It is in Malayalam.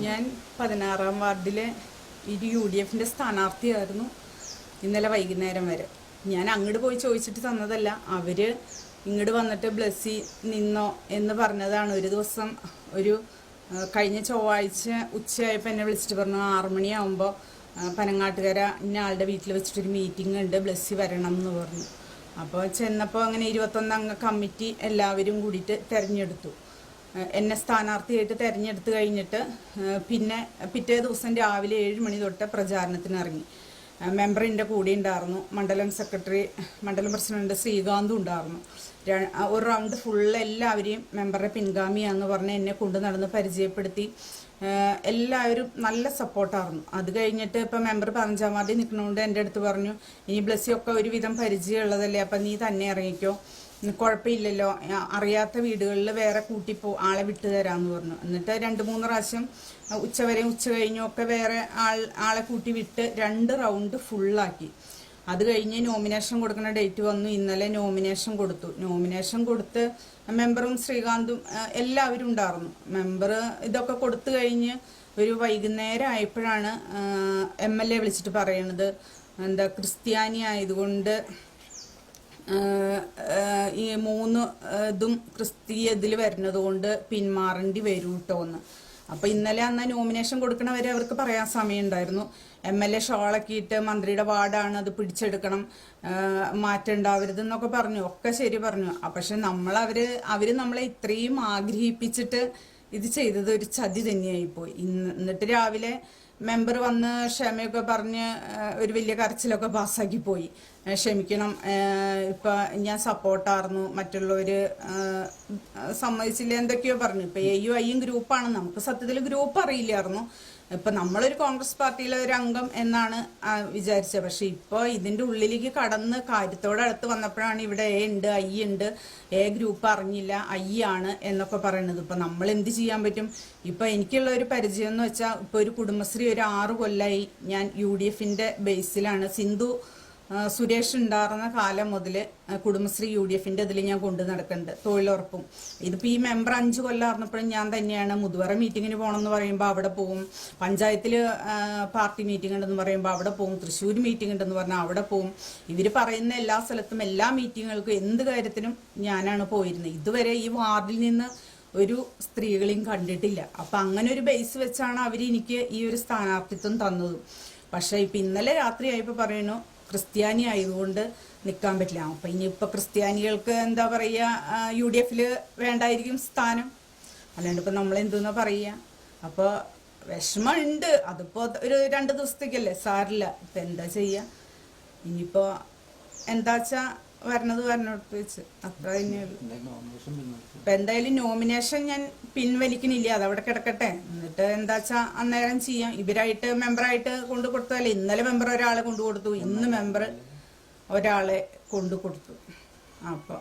ഞാൻ 16-ാം വാർഡിലെ UDF സ്ഥാനാർത്ഥിയായിരുന്നു ഇന്നലെ വൈകുന്നേരം വരെ. ഞാൻ അങ്ങോട്ട് പോയി ചോദിച്ചിട്ട് തന്നതല്ല, അവർ ഇങ്ങോട്ട് വന്നിട്ട് ബ്ലസ്സി നിന്നോ എന്ന് പറഞ്ഞതാണ്. ഒരു ദിവസം കഴിഞ്ഞ ചൊവ്വാഴ്ച ഉച്ചയായപ്പോൾ എന്നെ വിളിച്ചിട്ട് പറഞ്ഞു 6 മണിയാകുമ്പോൾ പനങ്ങാട്ടുകര ഇന്ന ആളുടെ വീട്ടിൽ വെച്ചിട്ടൊരു മീറ്റിംഗ് ഉണ്ട്, ബ്ലസ്സി വരണം എന്ന് പറഞ്ഞു. അപ്പോൾ ചെന്നപ്പോൾ അങ്ങനെ 21 അംഗ കമ്മിറ്റി എല്ലാവരും കൂടിയിട്ട് തിരഞ്ഞെടുത്തു. എന്നെ സ്ഥാനാർത്ഥിയായിട്ട് തിരഞ്ഞെടുത്ത് കഴിഞ്ഞിട്ട് പിന്നെ പിറ്റേ ദിവസം രാവിലെ 7 മണി തൊട്ട് പ്രചാരണത്തിന് ഇറങ്ങി. മെമ്പർ എൻ്റെ കൂടെ ഉണ്ടായിരുന്നു, മണ്ഡലം സെക്രട്ടറി, മണ്ഡലം പ്രസിഡന്റ് ശ്രീകാന്തും ഉണ്ടായിരുന്നു. ഒരു റൗണ്ട് ഫുള്ള് എല്ലാവരെയും മെമ്പറുടെ പിൻഗാമിയാന്ന് പറഞ്ഞ് എന്നെ കൊണ്ടു നടന്ന് പരിചയപ്പെടുത്തി. എല്ലാവരും നല്ല സപ്പോർട്ടായിരുന്നു. അത് കഴിഞ്ഞിട്ട് ഇപ്പം മെമ്പർ 15-ാം വാർഡിൽ നിൽക്കുന്നതുകൊണ്ട് എൻ്റെ അടുത്ത് പറഞ്ഞു, ഇനി ബ്ലസ്സിയൊക്കെ ഒരുവിധം പരിചയമുള്ളതല്ലേ, അപ്പം നീ തന്നെ ഇറങ്ങിക്കോ, കുഴപ്പമില്ലല്ലോ, അറിയാത്ത വീടുകളിൽ വേറെ ആളെ വിട്ടു തരാമെന്ന് പറഞ്ഞു. എന്നിട്ട് 2-3 പ്രാവശ്യം ഉച്ചവരെയും ഉച്ച കഴിഞ്ഞും ഒക്കെ വേറെ ആളെ കൂട്ടി വിട്ട് 2 റൗണ്ട് ഫുള്ളാക്കി. അത് കഴിഞ്ഞ് നോമിനേഷൻ കൊടുക്കുന്ന ഡേറ്റ് വന്നു. ഇന്നലെ നോമിനേഷൻ കൊടുത്ത് മെമ്പറും ശ്രീകാന്തും എല്ലാവരും ഉണ്ടായിരുന്നു. മെമ്പർ ഇതൊക്കെ കൊടുത്തു കഴിഞ്ഞ് ഒരു വൈകുന്നേരം ആയപ്പോഴാണ് MLA വിളിച്ചിട്ട് പറയണത്, എന്താ ക്രിസ്ത്യാനി ആയതുകൊണ്ട് ഈ 3 ഇതും ക്രിസ്തീയ ഇതിൽ വരുന്നത് കൊണ്ട് പിന്മാറേണ്ടി വരും കേട്ടോ എന്ന്. അപ്പോൾ ഇന്നലെ അന്ന് നോമിനേഷൻ കൊടുക്കണവരെ അവർക്ക് പറയാൻ സമയമുണ്ടായിരുന്നു. MLA ഷോളൊക്കെ ഇട്ട് മന്ത്രിയുടെ വാർഡാണ്, അത് പിടിച്ചെടുക്കണം, മാറ്റം ഉണ്ടാവരുതെന്നൊക്കെ പറഞ്ഞു. ഒക്കെ ശരി പറഞ്ഞു. പക്ഷെ അവർ നമ്മളെ ഇത്രയും ആഗ്രഹിപ്പിച്ചിട്ട് ഇത് ചെയ്തത് ഒരു ചതി തന്നെയായിപ്പോയി. എന്നിട്ട് രാവിലെ മെമ്പർ വന്ന് ക്ഷമയൊക്കെ പറഞ്ഞ് ഒരു വലിയ കരച്ചിലൊക്കെ പാസ്സാക്കി പോയി. ക്ഷമിക്കണം, ഇപ്പം ഞാൻ സപ്പോർട്ടായിരുന്നു, മറ്റുള്ളവർ സമ്മതിച്ചില്ല എന്തൊക്കെയോ പറഞ്ഞു. ഇപ്പം AUIയും ഗ്രൂപ്പാണ്, നമുക്ക് സത്യത്തിൽ ഗ്രൂപ്പ് അറിയില്ലായിരുന്നു. ഇപ്പം നമ്മളൊരു കോൺഗ്രസ് പാർട്ടിയിലെ ഒരു അംഗം എന്നാണ് വിചാരിച്ചത്. പക്ഷെ ഇപ്പോൾ ഇതിൻ്റെ ഉള്ളിലേക്ക് കടന്ന് കാര്യത്തോടെ അടുത്ത് വന്നപ്പോഴാണ് ഇവിടെ A ഉണ്ട്, I ഉണ്ട്, A ഗ്രൂപ്പ് അറിഞ്ഞില്ല, I ആണ് എന്നൊക്കെ പറയുന്നത്. ഇപ്പം നമ്മൾ എന്ത് ചെയ്യാൻ പറ്റും? ഇപ്പം എനിക്കുള്ള ഒരു പരിചയം എന്ന് വെച്ചാൽ, ഇപ്പോൾ ഒരു കുടുംബശ്രീ ഒരു 6 കൊല്ലമായി ഞാൻ UDF ബേസിലാണ്. സിന്ധു സുരേഷ് ഉണ്ടായിരുന്ന കാലം മുതൽ കുടുംബശ്രീ UDF ഇതിൽ ഞാൻ കൊണ്ടു നടക്കുന്നുണ്ട്, തൊഴിലുറപ്പും. ഇതിപ്പോൾ ഈ മെമ്പർ 5 കൊല്ലം അറിഞ്ഞപ്പോഴും ഞാൻ തന്നെയാണ്. മുതുവറ മീറ്റിങ്ങിന് പോകണമെന്ന് പറയുമ്പോൾ അവിടെ പോകും, പഞ്ചായത്തിൽ പാർട്ടി മീറ്റിംഗ് ഉണ്ടെന്ന് പറയുമ്പോൾ അവിടെ പോകും, തൃശ്ശൂർ മീറ്റിംഗ് ഉണ്ടെന്ന് പറഞ്ഞാൽ അവിടെ പോകും. ഇവർ പറയുന്ന എല്ലാ സ്ഥലത്തും എല്ലാ മീറ്റിങ്ങുകൾക്കും എന്ത് കാര്യത്തിനും ഞാനാണ് പോയിരുന്നത്. ഇതുവരെ ഈ വാർഡിൽ നിന്ന് ഒരു സ്ത്രീകളെയും കണ്ടിട്ടില്ല. അപ്പം അങ്ങനെ ഒരു ബേസ് വെച്ചാണ് അവർ എനിക്ക് ഈ ഒരു സ്ഥാനാർത്ഥിത്വം തന്നതും. പക്ഷേ ഇപ്പം ഇന്നലെ രാത്രി ആയപ്പോൾ പറയുന്നു ക്രിസ്ത്യാനി ആയതുകൊണ്ട് നിൽക്കാൻ പറ്റില്ല. അപ്പം ഇനിയിപ്പോൾ ക്രിസ്ത്യാനികൾക്ക് എന്താ പറയുക, UDF വേണ്ടായിരിക്കും സ്ഥാനം, അല്ലാണ്ട് ഇപ്പം നമ്മളെന്തെന്നാ പറയുക. അപ്പോൾ വിഷമമുണ്ട്. അതിപ്പോൾ ഒരു 2 ദിവസത്തേക്കല്ലേ, സാരില്ല. ഇപ്പം എന്താ ചെയ്യുക, ഇനിയിപ്പോൾ എന്താ വെച്ചാൽ വരണോട്ട് വെച്ച് അത്ര തന്നെയുള്ളൂ. ഇപ്പം എന്തായാലും നോമിനേഷൻ ഞാൻ പിൻവലിക്കണില്ല, അതവിടെ കിടക്കട്ടെ. എന്നിട്ട് എന്താ വെച്ചാൽ അന്നേരം ചെയ്യാം. ഇവരായിട്ട് മെമ്പറായിട്ട് കൊണ്ടു കൊടുത്തതല്ലേ. ഇന്നലെ മെമ്പർ ഒരാളെ കൊണ്ടു കൊടുത്തു, ഇന്ന് മെമ്പർ ഒരാളെ കൊണ്ടു കൊടുത്തു. അപ്പോൾ